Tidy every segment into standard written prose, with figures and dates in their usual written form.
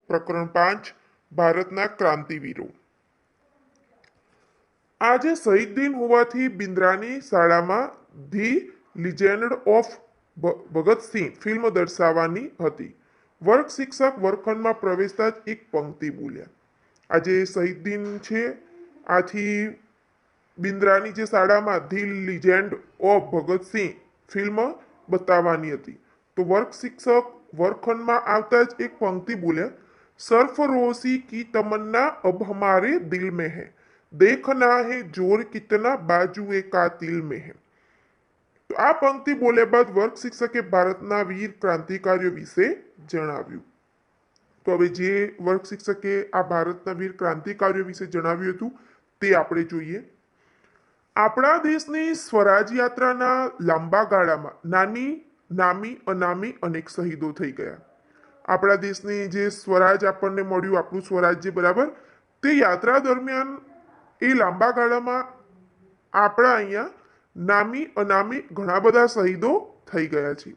પ્રકરણ 5 ભારતના ક્રાંતિવીરો। આજે શહીદ દિન હોવાથી બિન્દ્રાની શાળામાં the legend of Bhagat Singh film દર્શાવવાની હતી। વર્ગ શિક્ષક વર્ગખંડમાં પ્રવેશતા જ એક પંક્તિ બોલ્યા। આજે શહીદ દિન છે, આથી બિન્દ્રાની જે શાળામાં the legend of Bhagat Singh film બતાવવાની હતી, તો વર્ગ શિક્ષક વર્ગખંડમાં આવતા જ એક પંક્તિ બોલ્યા, सरफरोशी की तमन्ना अब हमारे दिल में है, देखना है जोर कितना बाजुए का तिल में है। તો આ પંક્તિ બોલ્યા બાદ વર્ગ શિક્ષકે ભારતના વીર ક્રાંતિકારીઓ વિશે જણાવ્યું। તો હવે જે વર્ગ શિક્ષકે આ ભારતના વીર ક્રાંતિકારીઓ વિશે જણાવ્યું હતું તે આપણે જોઈએ। આપણા દેશની સ્વરાજ યાત્રાના લાંબા ગાળામાં નાની નામી અનામી અનેક શહીદો થઈ ગયા। આપણા દેશની જે સ્વરાજ આપણને મળ્યું, આપણું સ્વરાજ્ય, બરાબર, તે યાત્રા દરમિયાન એ લાંબા ગાળામાં આપણા અહીંયા નામી અનામી ઘણા બધા શહીદો થઈ ગયા છે।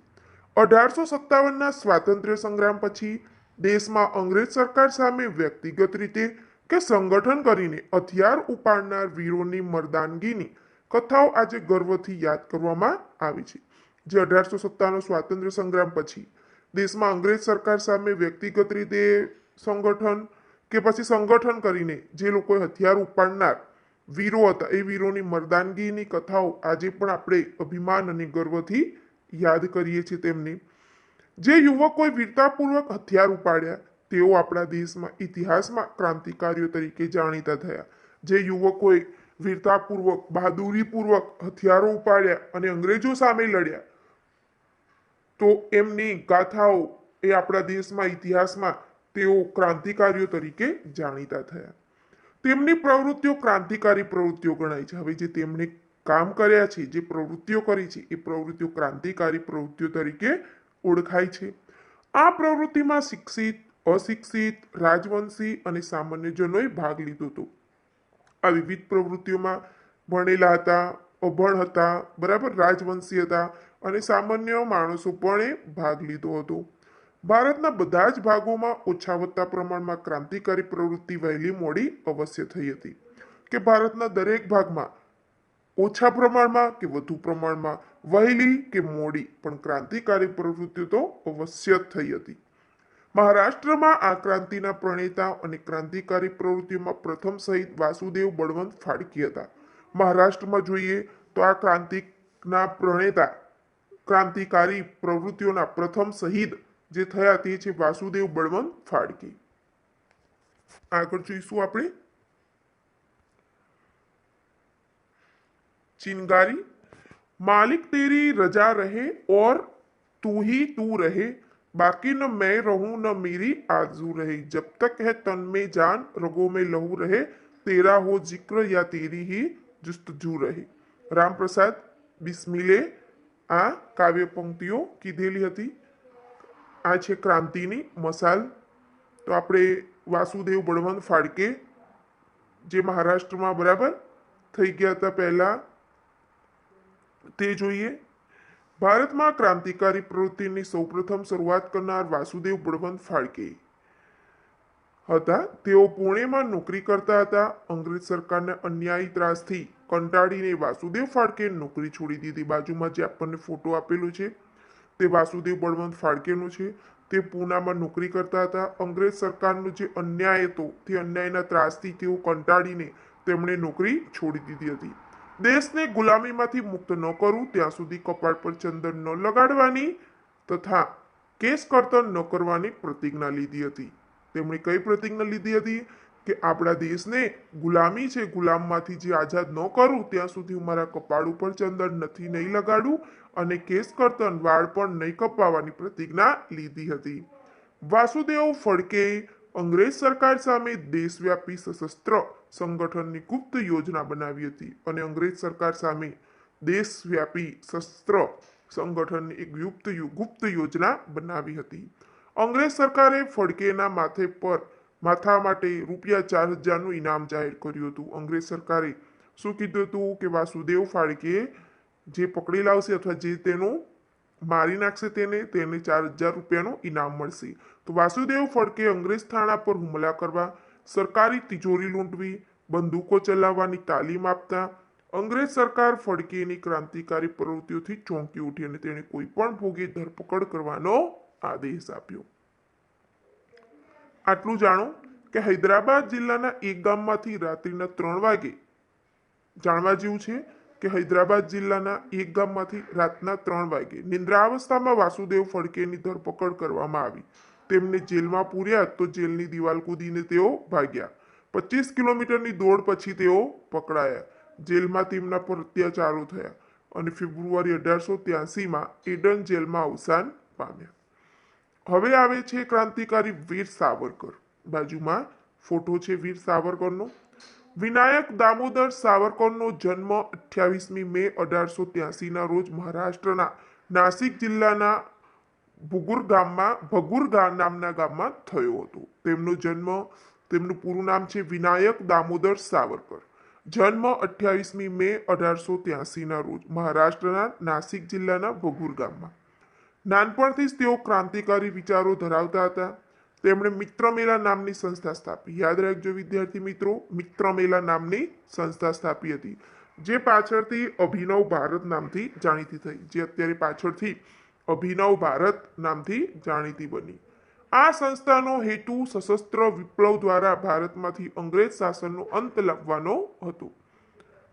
1857ના સ્વાતંત્ર્ય સંગ્રામ પછી દેશમાં અંગ્રેજ સરકાર સામે વ્યક્તિગત રીતે કે સંગઠન કરીને હથિયાર ઉપાડનાર વીરોની મર્દાનગીની કથાઓ આજે ગર્વથી યાદ કરવામાં આવી છે। જે 1857નો સ્વાતંત્ર્ય સંગ્રામ પછી દેશમાં અંગ્રેજ સરકાર સામે વ્યક્તિગત રીતે સંગઠન કે પછી સંગઠન કરીને જે લોકોએ હથિયાર ઉપાડનાર વીરો હતા, એ વીરોની મર્દાનગીની કથાઓ આજે પણ આપણે અભિમાન અને ગર્વથી યાદ કરીએ છીએ તેમને। જે યુવકોએ વીરતાપૂર્વક હથિયાર ઉપાડ્યા તેઓ આપણા દેશમાં ઇતિહાસમાં ક્રાંતિકારીઓ તરીકે જાણીતા થયા। જે યુવકોએ વીરતાપૂર્વક બહાદુરીપૂર્વક હથિયારો ઉપાડ્યા અને અંગ્રેજો સામે લડ્યા, તો એમની ગાથાઓ એ આપણા દેશમાં ઇતિહાસમાં તેઓ ક્રાંતિકારીઓ તરીકે જાણીતા થયા। તેમની પ્રવૃત્તિઓ ક્રાંતિકારી પ્રવૃત્તિઓ ગણાય છે। હવે જે તેમણે કામ કર્યા છે, જે પ્રવૃત્તિઓ કરી છે, એ પ્રવૃત્તિઓ ક્રાંતિકારી પ્રવૃત્તિઓ તરીકે ઓળખાય છે। આ પ્રવૃત્તિમાં શિક્ષિત, અશિક્ષિત, રાજવંશી અને સામાન્ય જનોએ ભાગ લીધો હતો। આ વિવિધ પ્રવૃત્તિઓમાં ભણેલા હતા, અભણ હતા, બરાબર, રાજવંશી હતા અને સામાન્ય માણસો પણ ભાગ લીધો હતો। ભારતના બધા જ ભાગોમાં ઓછા વત્તા પ્રમાણમાં ક્રાંતિકારી પ્રવૃત્તિ વહેલી મોડી અવશ્ય થઈ હતી, કે ભારતના દરેક ભાગમાં ઓછા પ્રમાણમાં કે વધુ પ્રમાણમાં વહેલી કે મોડી પણ ક્રાંતિકારી પ્રવૃત્તિઓ તો અવશ્ય થઈ હતી। મહારાષ્ટ્રમાં આ ક્રાંતિના પ્રણેતા અને ક્રાંતિકારી પ્રવૃત્તિઓમાં પ્રથમ શહીદ વાસુદેવ બળવંત ફાળકે હતા। મહારાષ્ટ્રમાં જોઈએ તો આ ક્રાંતિના પ્રણેતા, ક્રાંતિકારી પ્રવૃત્તિઓના પ્રથમ શહીદ જે થયા તે છે વાસુદેવ બળવંત ફાળકે। આગળ જોઈશું આપણે चिनगारी। मालिक तेरी रजा रहे और तू ही तू रहे, बाकी न मैं रहूं न मेरी आरज़ू रहे, जब तक है तन में जान रगों में लहू रहे, तेरा हो जिक्र या तेरी ही जुस्तजू रहे। रामप्रसाद बिस्मिले आ काव्य पंक्तिओ कीधेली हती। आ छे क्रांतिनी मसाल। तो આપણે વાસુદેવ બળવંત ફાળકે જે મહારાષ્ટ્રમાં, બરાબર, થઈ ગયા હતા પહેલા, તે જોઈએ। ભારતમાં ક્રાંતિકારી પ્રવૃત્તિની સૌપ્રથમ શરૂઆત કરનાર વાસુદેવ બળવંત ફાળકે હતા। તેઓ પુણેમાં નોકરી કરતા હતા। અંગ્રેજ સરકારના અન્યાયી ત્રાસથી કંટાળીને વાસુદેવ ફાળકે નોકરી છોડી દીધી। બાજુમાં જે આપણને ફોટો આપેલો છે તે વાસુદેવ બળવંત ફાળકેનો છે। તે પૂનામાં નોકરી કરતા હતા। અંગ્રેજ સરકારનો જે અન્યાય હતો તે અન્યાયના ત્રાસથી તેઓ કંટાળીને તેમણે નોકરી છોડી દીધી હતી। દેશને ગુલામીમાંથી મુક્ત ન કરવું ત્યાં સુધી કપાળ પર ચંદન ન લગાડવાની તથા કેસ કર્તન ન કરવાની પ્રતિજ્ઞા લીધી હતી। તેમણે કઈ પ્રતિજ્ઞા લીધી હતી? કે આપણા દેશને ગુલામી છે, ગુલામમાંથી જે આઝાદ ન કરું ત્યાં સુધી હું મારા કપાળ ઉપર ચંદન નથી નહીં લગાડું અને કેસ કર્તન, વાળ પણ નહીં કપાવવાની પ્રતિજ્ઞા લીધી હતી। વાસુદેવ ફાળકે અંગ્રેજ સરકાર સામે દેશવ્યાપી સશસ્ત્ર સંગઠનની ગુપ્ત યોજના બનાવી હતી અને અંગ્રેજ સરકાર સામે દેશવ્યાપી શસ્ત્ર સંગઠનની એક ગુપ્ત યોજના બનાવી હતી। અંગ્રેજ સરકારે ફાળકેના માથા માટે ₹4000નું ઇનામ જાહેર કર્યું હતું। અંગ્રેજ સરકારે શું કીધું હતું કે વાસુદેવ ફાળકે જે પકડી લાવશે અથવા જે તેનું મારી નાખશે તેને 4,000 રૂપિયાનો ઇનામ મળશે. તો વાસુદેવ ફડકે અંગ્રેજ થાણા પર હુમલા કરવા, સરકારી તિજોરી લૂંટવી, બંદૂકો ચલાવવાની તાલીમ આપતા અંગ્રેજ સરકાર ફડકેની ક્રાંતિકારી પ્રવૃત્તિઓથી ચોંકી ઉઠી અને તેણે કોઈ પણ ભોગે ધરપકડ કરવાનો આદેશ આપ્યો. આટલું જાણો કે હૈદરાબાદ જિલ્લાના એક ગામમાંથી રાત્રિના 3 વાગે જાણવા જેવું છે કે હૈદરાબાદ જિલ્લાના એક ગામમાંથી રાતના 3 વાગે નિંદ્રાવસ્થામાં વાસુદેવ ફડકેની ધરપકડ કરવામાં આવી. તેમને જેલમાં પૂર્યા તો જેલની દિવાલ કૂદીને તેઓ ભાગ્યા. 25 કિલોમીટરની દોડ પછી તેઓ પકડાયા. જેલમાં તેમના પર અત્યાચારો થયા અને ફેબ્રુઆરી 1883માં એડન જેલમાં અવસાન પામ્યા. હવે આવે છે ક્રાંતિકારી વીર સાવરકર. બાજુમાં ફોટો છે વીર સાવરકરનો. વિનાયક દામોદર સાવરકરનો જન્મ 28મી મે 1883ના રોજ મહારાષ્ટ્રના નાસિક જિલ્લાના ભગુર નામના ગામમાં થયો હતો. તેમનું પૂરું નામ છે વિનાયક દામોદર સાવરકર. જન્મ 28મી મે 1883ના રોજ મહારાષ્ટ્રના નાસિક જિલ્લાના ભગુર ગામમાં. નાનપણથી જ તેઓ ક્રાંતિકારી વિચારો ધરાવતા હતા. તેમણે મિત્રમેલા નામની સંસ્થા સ્થાપી. યાદ રાખજો વિદ્યાર્થી મિત્રો, મિત્રમેલા નામની સંસ્થા સ્થાપી હતી, જે પાછળથી અભિનવ ભારત નામથી જાણીતી થઈ, જે અત્યારે પાછળથી અભિનવ ભારત નામથી જાણીતી બની. આ સંસ્થાનો હેતુ સશસ્ત્ર વિપ્લવ દ્વારા ભારતમાંથી અંગ્રેજ શાસનનો અંત લાવવાનો હતો.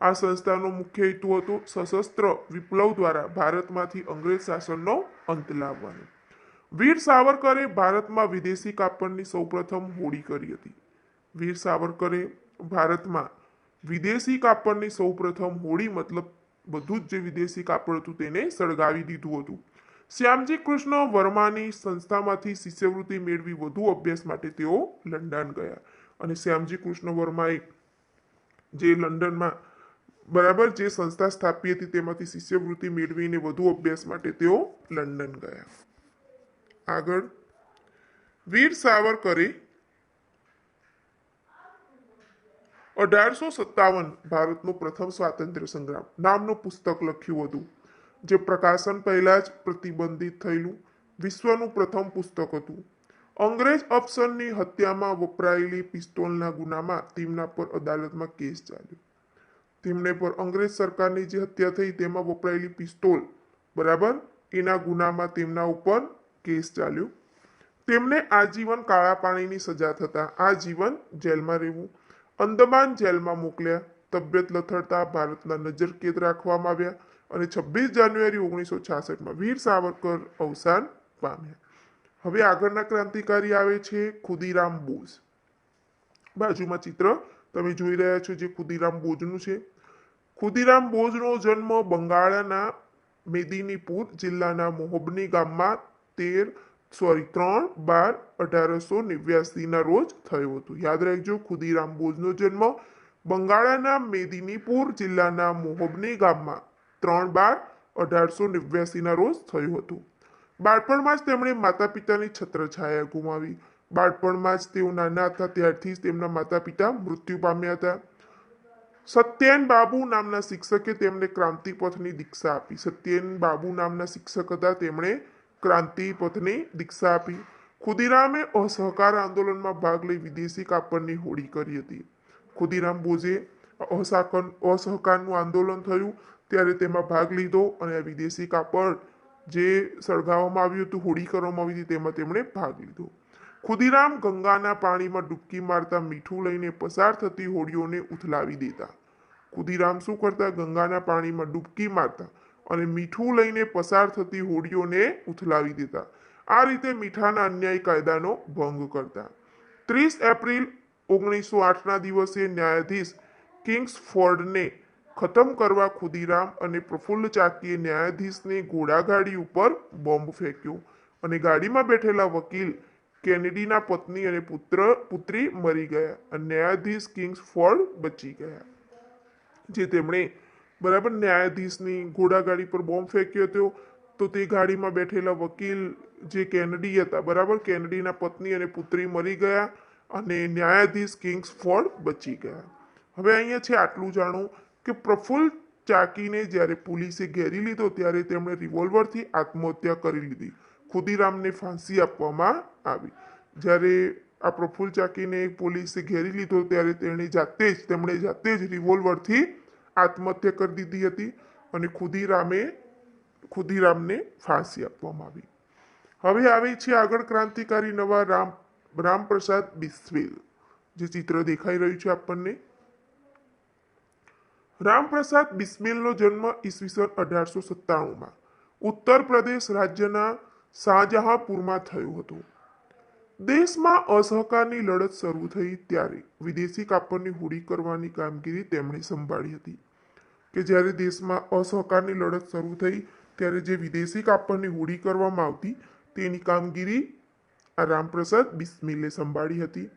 આ સંસ્થાનો મુખ્ય હેતુ હતો સશસ્ત્ર વિપ્લવ દ્વારા ભારતમાંથી અંગ્રેજ શાસનનો અંત લાવવાનો. વીર સાવરકરે ભારતમાં વિદેશી કાપડની સૌપ્રથમ હોડી કરી હતી. વીર સાવરકરે ભારતમાં વિદેશી કાપડની સૌપ્રથમ હોડી, મતલબ બધું જ જે વિદેશી કાપડ હતું તેને સળગાવી દીધું હતું. શ્યામજી કૃષ્ણ વર્માની સંસ્થામાંથી શિષ્યવૃત્તિ મેળવી વધુ અભ્યાસ માટે તેઓ લંડન ગયા અને શ્યામજી કૃષ્ણ વર્માએ જે લંડનમાં બરાબર જે સંસ્થા સ્થાપી હતી તેમાંથી શિષ્યવૃત્તિ મેળવીને વધુ અભ્યાસ માટે તેઓ લંડન ગયા. આગળ વીર સાવરકરે 1857 ભારતનો પ્રથમ સ્વાતંત્ર્ય સંગ્રામ નામનું પુસ્તક લખ્યું હતું, જે પ્રકાશન પહેલા જ પ્રતિબંધિત થયેલું વિશ્વનું પ્રથમ પુસ્તક હતું. અંગ્રેજ અફસરની હત્યામાં વપરાયેલી પિસ્તોલના ગુનામાં તેમના પર અદાલતમાં કેસ ચાલ્યો. તેમને પર અંગ્રેજ સરકારની જે હત્યા થઈ તેમાં વપરાયેલી પિસ્તોલ બરાબર એના ગુનામાં તેમના ઉપર કેસ ચાલ્યો. તેમને આજીવન કાળા પાણીની સજા થતા આજીવન જેલમાં રહેવું. અંદમાન જેલમાં મોકલ્યા. તબિયત લથડતા ભારતના નજરકેદ રાખવામાં આવ્યા અને 26 જાન્યુઆરી 1966માં વીર સાવરકર અવસાન પામ્યા. હવે આગળના ક્રાંતિકારી આવે છે ખુદીરામ બોઝ. બાજુમાં ચિત્ર તમે જોઈ રહ્યા છો જે ખુદીરામ બોઝનું છે. ખુદીરામ બોઝનો જન્મ બંગાળના મેદિનીપુર જિલ્લાના મોહબની ગામમાં 3/12/1889ના રોજ થયો હતો. યાદ રાખજો, ખુદીરામ બોઝનો જન્મ બંગાળના મેદિનીપુર જિલ્લાના મોહબની ગામમાં 3/12/1889ના રોજ થયું હતું. બાળપણમાં જ તેમણે માતા પિતાની છત્રછાયા ગુમાવી. બાળપણમાં જ તેઓ નાના હતા ત્યારથી જ તેમના માતા પિતા મૃત્યુ પામ્યા હતા. સત્યેન બાબુ નામના શિક્ષકે તેમને ક્રાંતિપથની દીક્ષા આપી. સત્યેન બાબુ નામના શિક્ષક હતા, તેમણે ક્રાંતિપથની દીક્ષા આપી. ખુદીરામે અસહકાર આંદોલનમાં ભાગ લઈ વિદેશી કાપડની હોડી કરી હતી. ખુદીરામ બોઝે અસહકારનું આંદોલન થયું ત્યારે તેમાં ભાગ લીધો અને વિદેશી કાપડ જે સળગાવવામાં આવ્યું હતું, હોડી કરવામાં આવી હતી, તેમાં તેમણે ભાગ લીધો. ખુદીરામ ગંગાના પાણીમાં ડૂબકી મારતા મીઠું લઈને પસાર થતી હોડીઓને ઉથલાવી દેતા. ખુદીરામ શું કરતા? ગંગાના પાણીમાં ડૂબકી મારતા અને મીઠું લઈને પસાર થતી હોડીઓને ઉથલાવી દેતા. આ રીતે મીઠાના અન્યાયી કાયદાનો ભંગ કરતા. 30 એપ્રિલ 1908ના દિવસે ન્યાયાધીશ કિંગ્સફોર્ડને ખતમ કરવા ખુદીરામ અને પ્રફુલ્લ ચાકીએ ન્યાયાધીશને ઘોડાગાડી ઉપર બોમ્બ ફેંક્યો અને ગાડીમાં બેઠેલા વકીલ કેનેડીના પત્ની અને પુત્રી મરી ગયા અને ન્યાયાધીશ કિંગ્સફોર્ડ બચી ગયા. જે તેમણે બરાબર ન્યાયાધીશની ઘોડાગાડી પર બોમ્બ ફેંક્યો હતો તો તે ગાડીમાં બેઠેલા વકીલ જે કેનેડી હતા બરાબર, કેનેડીના પત્ની અને પુત્રી મરી ગયા અને ન્યાયાધીશ કિંગ્સફોર્ડ બચી ગયા. હવે અહીંયા છે આટલું જાણો કે પ્રફુલ્લ ચાકીને જ્યારે પોલીસે ઘેરી લીધો ત્યારે તેમણે રિવોલ્વરથી આત્મહત્યા કરી લીધી. ખુદીરામને ફાંસી આપવામાં આવી. જ્યારે આ પ્રફુલ્લ ચાકીને પોલીસે ઘેરી લીધો ત્યારે તેમણે જાતે જ રિવોલ્વરથી આત્મહત્યા કરી દીધી હતી અને ખુદીરામને ફાંસી આપવામાં આવી. હવે આવે છે આગળ ક્રાંતિકારી નવા રામપ્રસાદ બિસ્મિલ. જે ચિત્ર દેખાઈ રહ્યું છે આપણને, રામપ્રસાદ બિસ્મિલનો જન્મ ઈસવીસન 1897માં ઉત્તર પ્રદેશ રાજ્યના શાહજહાંપુરમાં થયો હતો. દેશમાં અસહકારની લડત શરૂ થઈ ત્યારે વિદેશી કાપડની હોડી કરવાની કામગીરી તેમણે સંભાળી હતી. કે જ્યારે દેશમાં અસહકારની લડત શરૂ થઈ ત્યારે જે વિદેશી કાપડની હોડી કરવામાં આવતી તેની કામગીરી આ રામપ્રસાદ બિસ્મિલે સંભાળી હતી.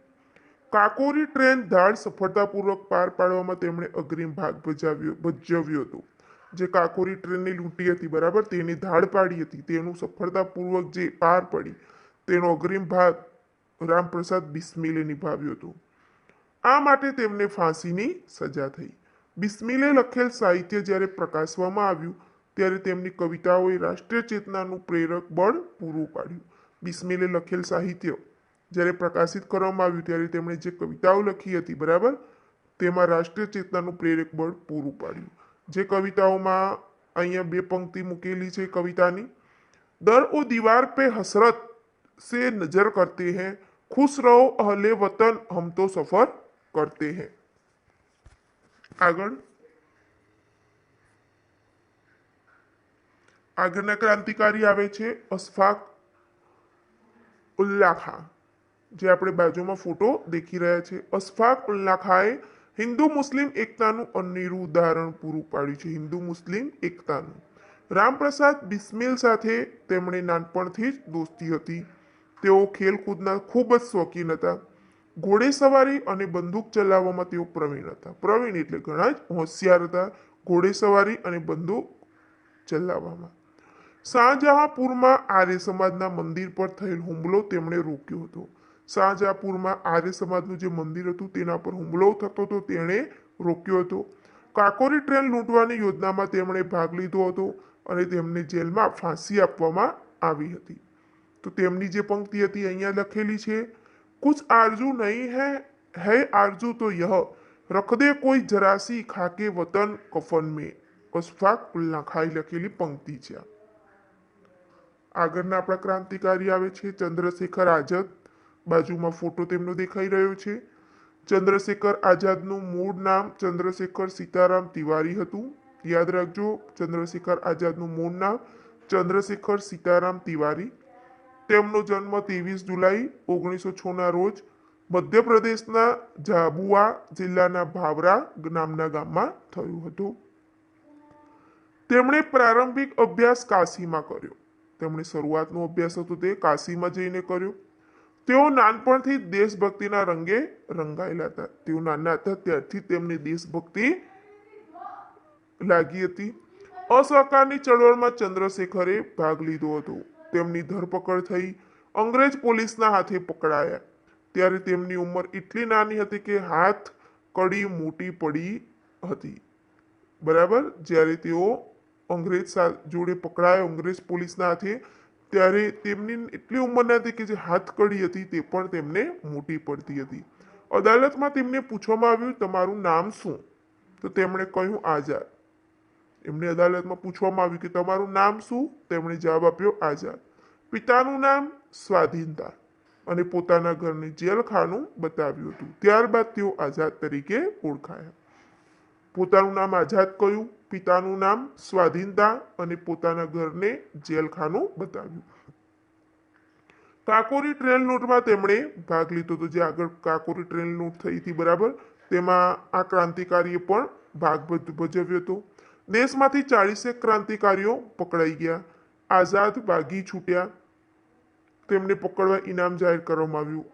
કાકોરી ટ્રેન ધાડ સફળતાપૂર્વક પાર પાડવામાં તેમણે અગ્રીમ ભાગ ભજવ્યો હતો. જે કાકોરી ટ્રેનને લૂંટી હતી, બરાબર, તેની ધાડ પાડી હતી, તેનું સફળતાપૂર્વક જે પાર પડી તેનો અગ્રીમ ભાગ રામપ્રસાદ બિસ્મિલે નિભાવ્યો હતો. આ માટે તેમને ફાંસીની સજા થઈ. બિસ્મિલે લખેલ સાહિત્ય જ્યારે પ્રકાશવામાં આવ્યું ત્યારે તેમની કવિતાઓએ રાષ્ટ્રીય ચેતનાનું પ્રેરક બળ પૂરું પાડ્યું. બિસ્મિલે લખેલ સાહિત્ય જ્યારે પ્રકાશિત કરવામાં આવ્યું ત્યારે તેમણે જે કવિતાઓ લખી હતી, બરાબર, તેમાં રાષ્ટ્રીય ચેતનાનું પ્રેરક બળ પૂરું પાડ્યું. જે કવિતાઓમાં અહીંયા બે પંક્તિ મૂકેલી છે કવિતાની. દર ઓ દીવાર पे हसरत से नजर करते हैं, खुश रहो अहले वतन हम तो सफर करते हैं. આગળના ક્રાંતિકારી આવે છે અશફાક ઉલ્લા ખાન. જે આપણે બાજુમાં ફોટો દેખી રહ્યા છે. અશફાક ઉલ્લા ખાએ હિન્દુ મુસ્લિમ એકતાનું અનેરું ઉદાહરણ પૂરું પાડ્યું છે. હિન્દુ મુસ્લિમ એકતાનું. રામપ્રસાદ બિસ્મિલ સાથે તેમણે નાનપણથી જ દોસ્તી હતી. તેઓ ખેલકૂદના ખૂબ જ શોખીન હતા. ઘોડેસવારી અને બંદૂક ચલાવવામાં તેઓ પ્રવીણ હતા. પ્રવીણ એટલે ઘણા જ હોશિયાર હતા ઘોડેસવારી અને બંદૂક ચલાવવામાં. શાહજહાંપુરમાં આર્ય સમાજના મંદિર પર થયેલ હુમલો તેમણે રોક્યો હતો. શાહજહાંપુરમાં આર્ય સમાજનું જે મંદિર હતું તેના પર હુમલો થતો હતો તેણે રોક્યો હતો. કાકોરી ટ્રેન લૂંટવાની યોજનામાં તેમણે ભાગ લીધો હતો અને તેમને જેલમાં ફાંસી આપવામાં આવી હતી. તો તેમની જે પંક્તિ હતી અહીંયા લખેલી છે, કુછ આરજુ નહીં હૈ આરજુ તો યહ રખ દે કોઈ જરાસી ખાકે વતન કફન में. અશફાક ઉલ્લા ખાઈ લખેલી પંક્તિ છે. આગળના આપણા ક્રાંતિકારી આવે છે ચંદ્રશેખર આઝાદ. બાજુમાં ફોટો તેમનો દેખાઈ રહ્યો છે. ચંદ્રશેખર આઝાદનું મૂળ નામ ચંદ્રશેખર સીતારામ તિવારી હતું. યાદ રાખજો, ચંદ્રશેખર આઝાદનું મૂળ નામ ચંદ્રશેખર સીતારામ તિવારી. તેમનો જન્મ 23 જુલાઈ 1906 ના રોજ મધ્યપ્રદેશના ઝાબુઆ જિલ્લાના ભાવરા નામના ગામમાં થયો હતો. તેમણે પ્રારંભિક અભ્યાસ કાશીમાં કર્યો. તેમણે શરૂઆતનો અભ્યાસ હતો તે કાશીમાં જઈને કર્યો. તેઓ નાનપણથી દેશભક્તિના રંગે રંગાયેલા હતા. તેઓ નાના હતા ત્યારથી તેમને દેશભક્તિ લાગી હતી. અસહકારની ચળવળમાં ચંદ્રશેખરે ભાગ લીધો હતો. તેમની ધરપકડ થઈ. અંગ્રેજ પોલીસના હાથે પકડાયા. ત્યારે તેમની ઉંમર એટલી નાની હતી કે હાથ કડી મોટી પડી હતી. બરાબર, જ્યારે તેઓ અંગ્રેજ જોડે પકડાયા અંગ્રેજ પોલીસના હાથે ત્યારે તેમની એટલી ઉંમર ન હતી કે જે હાથ કડી હતી તે પણ તેમને મોટી પડતી હતી. અદાલતમાં તેમને પૂછવામાં આવ્યું, તમારું નામ શું? તો તેમણે કહ્યું આઝાદ. એમને અદાલતમાં પૂછવામાં આવ્યું કે તમારું નામ શું? તેમણે જવાબ આપ્યો આઝાદ. પિતાનું નામ સ્વાધીનતા અને પોતાના ઘરને જેલખાનું બતાવ્યું હતું. ત્યારબાદ તેઓ આઝાદ તરીકે ઓળખાયા. પોતાનું નામ આઝાદ કહ્યું, પિતાનું નામ સ્વાધીનતા અને પોતાના ઘરને જેલખાનું બતાવ્યું. કાકોરી ટ્રેન લૂંટમાં તેમણે ભાગ લીધો હતો. જે આગળ કાકોરી ટ્રેન લૂંટ થઈ હતી, બરાબર, તેમાં આ ક્રાંતિકારીએ પણ ભાગ ભજવ્યો હતો. દેશમાંથી 40 ક્રાંતિકારીઓ પકડાઈ ગયા. આઝાદ ભાગી છૂટ્યા. તેમને પકડવા ઇનામ જાહેર કરવામાં આવ્યું.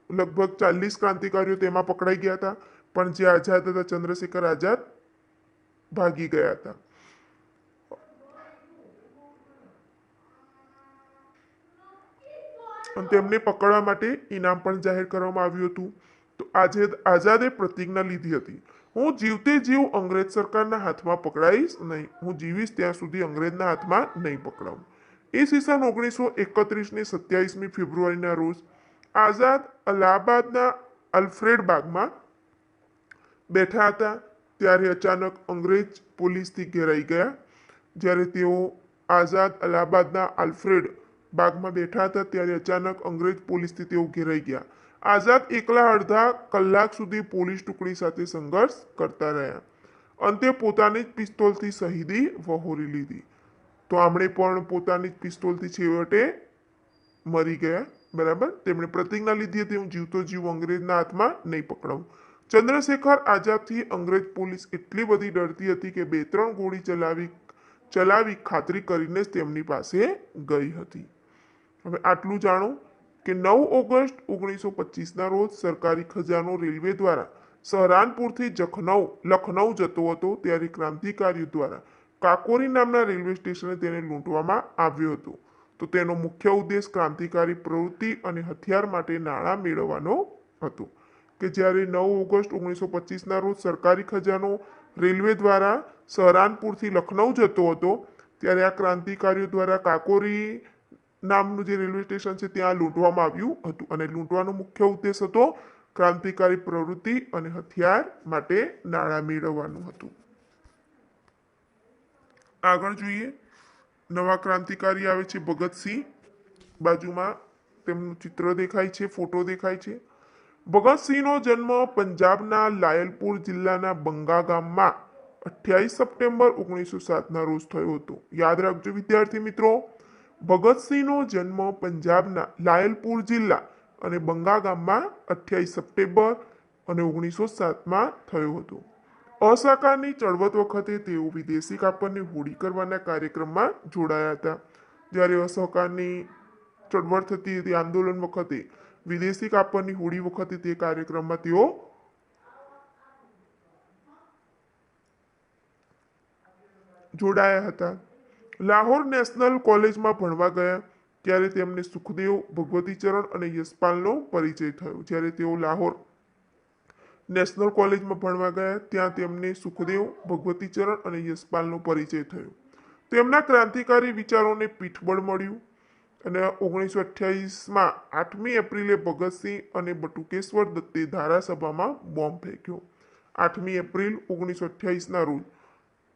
લગભગ 40 ક્રાંતિકારીઓ તેમાં પકડાઈ ગયા હતા, પણ જે આઝાદ હતા ચંદ્રશેખર આઝાદ ભાગી ગયા હતા. અને તેમને પકડવા માટે ઇનામ પણ જાહેર કરવામાં આવ્યું હતું. તો આઝાદે પ્રતિજ્ઞા લીધી હતી, હું જીવતે જીવ અંગ્રેજ સરકારના હાથમાં પકડાઈશ નહીં. હું જીવીશ ત્યાં સુધી અંગ્રેજના હાથમાં નહીં પકડાવું. ઈસવીસન 1931ની 27મી ફેબ્રુઆરીના રોજ આઝાદ અલ્હાબાદના અલ્ફ્રેડ બાગમાં બેઠા હતા ત્યારે અચાનક અંગ્રેજ પોલીસથી ઘેરાઈ ગયા. જ્યારે તેઓ આઝાદ અલ્હાબાદના આલ્ફ્રેડ બાગમાં બેઠા હતા ત્યારે અચાનક અંગ્રેજ પોલીસથી તેઓ ઘેરાઈ ગયા. આઝાદ એકલા અડધા કલાક સુધી પોલીસ ટુકડી સાથે સંઘર્ષ કરતા રહ્યા. અંતે પોતાની જ પિસ્તોલથી શહીદી વહોરી લીધી. તો આમણે પણ પોતાની જ પિસ્તોલથી છેવટે મરી ગયા. બરાબર, તેમણે પ્રતિજ્ઞા લીધી હતી, હું જીવતો જીવ અંગ્રેજના હાથમાં નહીં પકડાવું. ચંદ્રશેખર આઝાદથી અંગ્રેજ પોલીસ એટલી બધી ડરતી હતી કે 2-3 ગોળી ચલાવી ખાતરી કરીને જ તેમની પાસે ગઈ હતી. હવે આટલું જાણો કે 9 ઓગસ્ટ 1925ના રોજ સરકારી ખજાનો રેલવે દ્વારા સહરાનપુરથી લખનઉ જતો હતો ત્યારે ક્રાંતિકારીઓ દ્વારા કાકોરી નામના રેલવે સ્ટેશને તેને લૂંટવામાં આવ્યો હતો. તો તેનો મુખ્ય ઉદ્દેશ ક્રાંતિકારી પ્રવૃત્તિ અને હથિયાર માટે નાણાં મેળવવાનો હતો. કે જ્યારે 9 ઓગસ્ટ 1925ના રોજ સરકારી ખજાનો રેલવે દ્વારા સહરાનપુરથી લખનઉ જતો હતો ત્યારે આ ક્રાંતિકારીઓ દ્વારા કાકોરી નામનું જે રેલવે સ્ટેશન છે ત્યાં લૂંટવામાં આવ્યું હતું અને લૂંટવાનો મુખ્ય ઉદ્દેશ હતો ક્રાંતિકારી પ્રવૃત્તિ અને હથિયાર માટે નાણાં મેળવવાનું હતું. આગળ જોઈએ, નવા ક્રાંતિકારી આવે છે ભગતસિંહ. બાજુમાં તેમનું ચિત્ર દેખાય છે, ફોટો દેખાય છે. ભગતસિંહનો જન્મ પંજાબના લાયલપુર જિલ્લાના બંગા ગામમાં 28 સપ્ટેમ્બર 1907ના રોજ થયો હતો. યાદ રાખજો વિદ્યાર્થી મિત્રો, ભગતસિંહનો જન્મ પંજાબના લાયલપુર જિલ્લા અને બંગા ગામમાં 28 સપ્ટેમ્બર અને 1907માં થયો હતો. અસહકારની ચળવળ વખતે તેઓ વિદેશી કાપડની હોળી કરવાના કાર્યક્રમમાં જોડાયા હતા. જ્યારે અસહકારની ચળવળ થતી હતી આંદોલન વખતે વિદેશી કાપડની હોળી વખતે તે કાર્યક્રમમાં તેઓ જોડાયા હતા. લાહોર નેશનલ કોલેજમાં ભણવા ગયા ત્યારે તેમને સુખદેવ, ભગવતીચરણ અને યશપાલનો પરિચય થયો. જ્યારે તેઓ લાહોર નેશનલ કોલેજમાં ભણવા ગયા ત્યાં તેમને સુખદેવ, ભગવતીચરણ અને યશપાલનો પરિચય થયો. તેમના ક્રાંતિકારી વિચારોને પીઠબળ મળ્યું અને 1928માં 8મી એપ્રિલે ભગતસિંહ અને બટુકેશ્વર દત્તે ધારાસભામાં બોમ્બ ફેંક્યો. 8મી એપ્રિલ 1928ના રોજ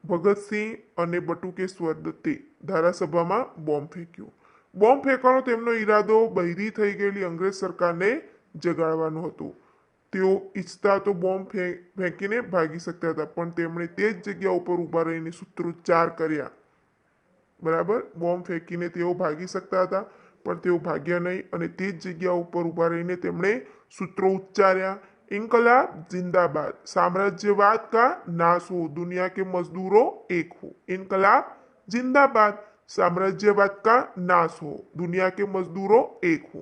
ભગતસિંહ અને બટુકેશ્વર દત્તે ધારાસભામાં બોમ્બ ફેંક્યો. બોમ્બ ફેંકવાનો તેમનો ઈરાદો બહેરી થઈ ગયેલી અંગ્રેજ સરકારને જગાડવાનો હતો. તેઓ ઈચ્છતા તો બોમ્બ ફેંકીને ભાગી શકતા હતા, પણ તેમણે તે જ જગ્યા ઉપર ઊભા રહીને સૂત્રોચ્ચાર કર્યા. બરાબર, બોમ્બ ફેંકીને તેઓ ભાગી શકતા હતા પણ તેઓ ભાગ્યા નહીં અને તે જ જગ્યા ઉપર ઊભા રહીને તેમણે સૂત્રો ઉચ્ચાર્યા. ઇન્કલાબ जिंदाबाद, साम्राज्यवाद का नाश हो, दुनिया के मजदूरों एक हो. इनकलाब जिंदाबाद, साम्राज्यवाद का नाश हो, दुनिया के मजदूरों एक हो.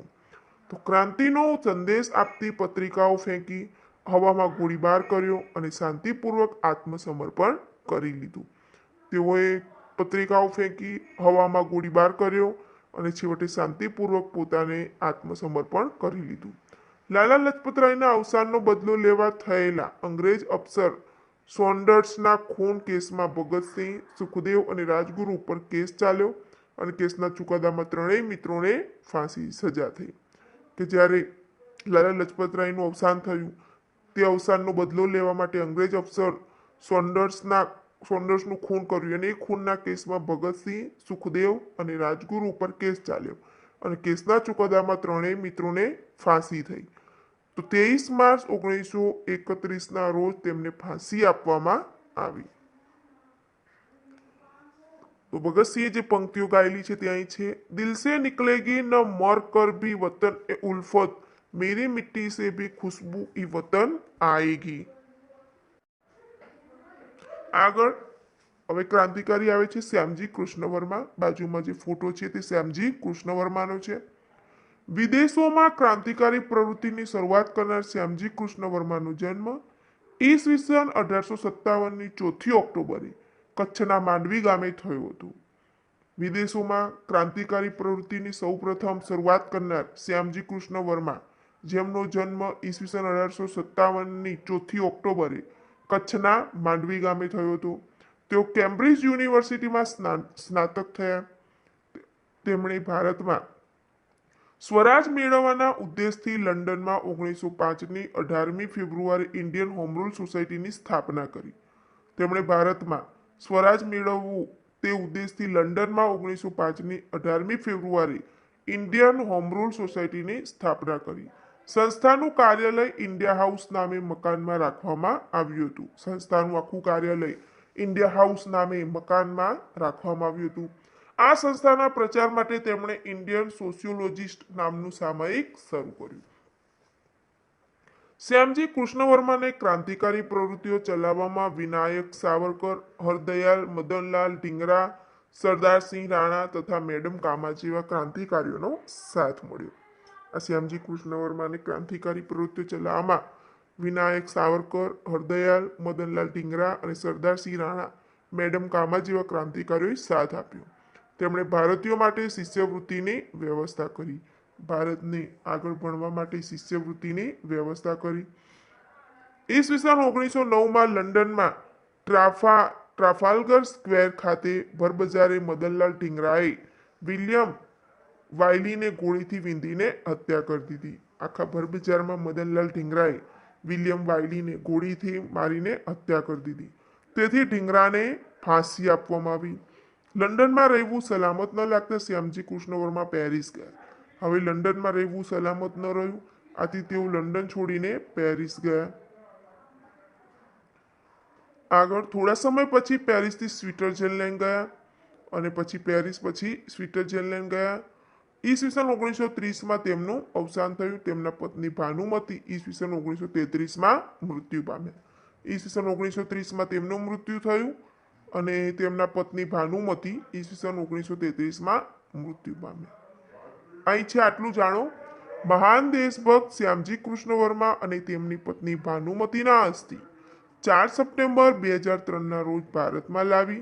તો ક્રાંતિનો સંદેશ આપતી પત્રિકાઓ ફેંકી, હવામાં ગોળીબાર કર્યો અને શાંતિપૂર્વક આત્મસમર્પણ કરી લીધું. તેઓએ પત્રિકાઓ ફેંકી, હવામાં ગોળીબાર કર્યો અને છેવટે શાંતિપૂર્વક પોતાને આત્મસમર્પણ કરી લીધું. લાલા લજપતરાયના અવસાનનો બદલો લેવા થયેલા અંગ્રેજ અફસર સોન્ડર્સના ખૂન કેસમાં ભગતસિંહ, સુખદેવ અને રાજગુરુ ઉપર કેસ ચાલ્યો અને કેસના ચુકાદામાં ત્રણેય મિત્રોને ફાંસી સજા થઈ. કે જ્યારે લાલા લજપતરાયનું અવસાન થયું તે અવસાનનો બદલો લેવા માટે અંગ્રેજ અફસર સોન્ડર્સનું ખૂન કર્યું અને એ ખૂનના કેસમાં ભગતસિંહ, સુખદેવ અને રાજગુરુ ઉપર કેસ ચાલ્યો અને કેસના ચુકાદામાં ત્રણેય મિત્રોને ફાંસી થઈ. તો 23 માર્ચ 1931ના રોજ તેમને ફાંસી આપવામાં આવી. તો ભગતસિંહે જે પંક્તિઓ ગાયેલી છે તે અહીં છે. દિલ સે નિકલેગી ન મર કર ભી વતન એ ઉલ્ફત, મેરી મિટ્ટી સે ભી ખુશ્બુ ઈ વતન આएगी. આગળ હવે ક્રાંતિકારી આવે છે શ્યામજી કૃષ્ણ વર્મા. બાજુમાં જે ફોટો છે તે શ્યામજી કૃષ્ણ વર્માનો છે. વિદેશોમાં ક્રાંતિકારી પ્રવૃત્તિની શરૂઆત કરનાર શ્યામજી કૃષ્ણ વર્માનો જન્મ ઈસવીસન 1857ની 4 ઓક્ટોબરે કચ્છના માંડવી ગામે થયો હતો. વિદેશોમાં ક્રાંતિકારી પ્રવૃત્તિની સૌપ્રથમ શરૂઆત કરનાર શ્યામજી કૃષ્ણ વર્મા, જેમનો જન્મ ઈસવીસન 1857ની 4 ઓક્ટોબરે કચ્છના માંડવી ગામે થયો હતો. તેઓ કેમ્બ્રિજ યુનિવર્સિટીમાં સ્નાતક થયા. તેમણે ભારતમાં સ્વરાજ મેળવવાના ઉદ્દેશથી લંડનમાં 1905ની 18મી ફેબ્રુઆરી ઇન્ડિયન હોમ રૂલ સોસાયટીની સ્થાપના કરી. તેમણે ભારતમાં સ્વરાજ મેળવવું તે ઉદ્દેશથી લંડનમાં 1905ની 18મી ફેબ્રુઆરી ઇન્ડિયન હોમ રૂલ સોસાયટીની સ્થાપના કરી. સંસ્થાનું કાર્યાલય ઇન્ડિયા હાઉસ નામે મકાનમાં રાખવામાં આવ્યું હતું. સંસ્થાનું આખું કાર્યાલય ઇન્ડિયા હાઉસ નામે મકાનમાં રાખવામાં આવ્યું હતું. આ સંસ્થાના પ્રચાર માટે તેમણે ઇન્ડિયન સોશિયોલોજિસ્ટ નામનું સામયિક શરૂ કર્યું. શ્યામજી કૃષ્ણવર્માને ક્રાંતિકારી પ્રવૃત્તિઓ ચલાવવામાં વિનાયક સાવરકર, હરદયાલ, મદનલાલ ઢીંગરા, સરદારસિંહ રાણા તથા મેડમ કામા જેવા ક્રાંતિકારીઓનો સાથ મળ્યો. આ શ્યામજી કૃષ્ણવર્માને ક્રાંતિકારી પ્રવૃત્તિઓ ચલાવવામાં વિનાયક સાવરકર, હરદયાલ, મદનલાલ ઢીંગરા અને સરદારસિંહ રાણા, મેડમ કામા જેવા ક્રાંતિકારીઓએ સાથ આપ્યો. તેમણે ભારતીયો માટે શિષ્યવૃત્તિની વ્યવસ્થા કરી. ભારતને આગળ ભણવા માટે શિષ્યવૃત્તિની વ્યવસ્થા કરી. ઈસવીસન 1909માં લંડનમાં ટ્રાફાલ્ગર સ્ક્વેર ખાતે ભરબજારે મદનલાલ ઢીંગરાએ વિલિયમ વાયલીને ગોળીથી વીંધીને હત્યા કરી દીધી. આખા ભરબજારમાં મદનલાલ ઢીંગરાએ વિલિયમ વાયલીને ગોળીથી મારીને હત્યા કરી દીધી. તેથી ઢીંગરાને ફાંસી આપવામાં આવી. લંડનમાં રહેવું સલામત ન લાગતા શ્યામજી કૃષ્ણવર્મા પેરિસ ગયા. હવે લંડનમાં રહેવું સલામત ન રહ્યું, આથી તેઓ લંડન છોડીને પેરિસ ગયા. આગળ થોડા સમય પછી પેરિસથી સ્વિટ્ઝરલેન્ડ ગયા અને પછી પેરિસ પછી સ્વિટ્ઝરલેન્ડ ગયા. ઈસવીસન 1930માં તેમનું અવસાન થયું. તેમના પત્ની ભાનુમતી ઈસવીસન 1933માં મૃત્યુ પામ્યા. ઈસવીસન 1930માં તેમનું મૃત્યુ થયું અને તેમના પત્ની ભાનુમતી ઈસવીસન 1933માં મૃત્યુ પામ્યા. અહીં છે આટલું જાણો. મહાન દેશભક્ત શ્યામજી કૃષ્ણવર્મા અને તેમની પત્ની ભાનુમતીના અસ્થિ 4 સપ્ટેમ્બર 2003ના રોજ ભારતમાં લાવી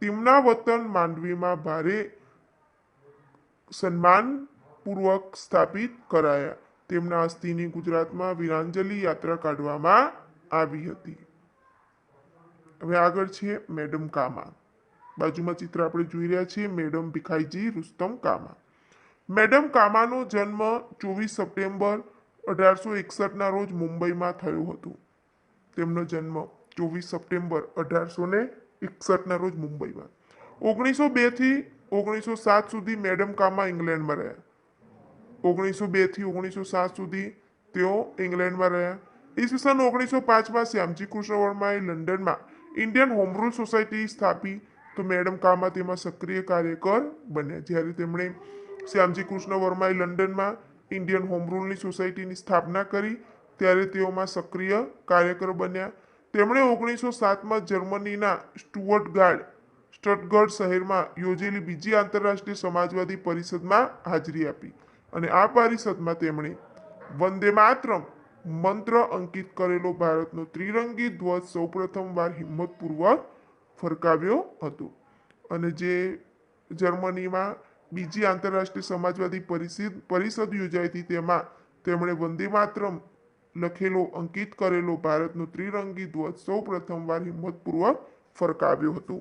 તેમના વતન માંડવીમાં ભારે સન્માનપૂર્વક સ્થાપિત કરાયા. તેમના અસ્થિની ગુજરાતમાં વીરાંજલિ યાત્રા કાઢવામાં આવી હતી. હવે આગળ છે મેડમ કામા. બાજુમાં ચિત્ર આપણે જોઈ રહ્યા છીએ મેડમ ભીખાઈજી રુસ્તમ કામા. મેડમ કામાનો જન્મ 24 સપ્ટેમ્બર 1861ના રોજ મુંબઈમાં થયો હતો. તેમનો જન્મ 24 સપ્ટેમ્બર 1861ના રોજ મુંબઈમાં. 1902 થી 1907 સુધી મેડમ કામા ઇંગ્લેન્ડમાં રહ્યા. 1902 થી 1907 સુધી તેઓ ઇંગ્લેન્ડમાં રહ્યા. ઈસવીસન 1905માં શ્યામજી કૃષ્ણવર્માએ લંડનમાં ઇન્ડિયન હોમ રૂલ સોસાયટી સ્થાપી તો મેડમ કામા તેમાં સક્રિય કાર્યકર બન્યા. જ્યારે તેમણે શ્યામજી કૃષ્ણવર્માએ લંડનમાં ઇન્ડિયન હોમ રૂલની સોસાયટીની સ્થાપના કરી ત્યારે તેઓમાં સક્રિય કાર્યકર બન્યા. તેમણે 1907માં જર્મનીના સ્ટટગર્ટ શહેરમાં યોજેલી બીજી આંતરરાષ્ટ્રીય સમાજવાદી પરિષદમાં હાજરી આપી અને આ પરિષદમાં તેમણે વંદે માતરમ મંત્ર અંકિત કરેલો ભારતનો ત્રિરંગી ધ્વજ સૌપ્રથમવાર હિંમતપૂર્વક ફરકાવ્યો હતો. અને જે જર્મનીમાં બીજી આંતરરાષ્ટ્રીય સમાજવાદી પરિષદ યોજાઈ હતી તેમાં તેમણે વંદે માતરમ લખેલો અંકિત કરેલો ભારતનો ત્રિરંગી ધ્વજ સૌપ્રથમવાર હિંમતપૂર્વક ફરકાવ્યો હતો.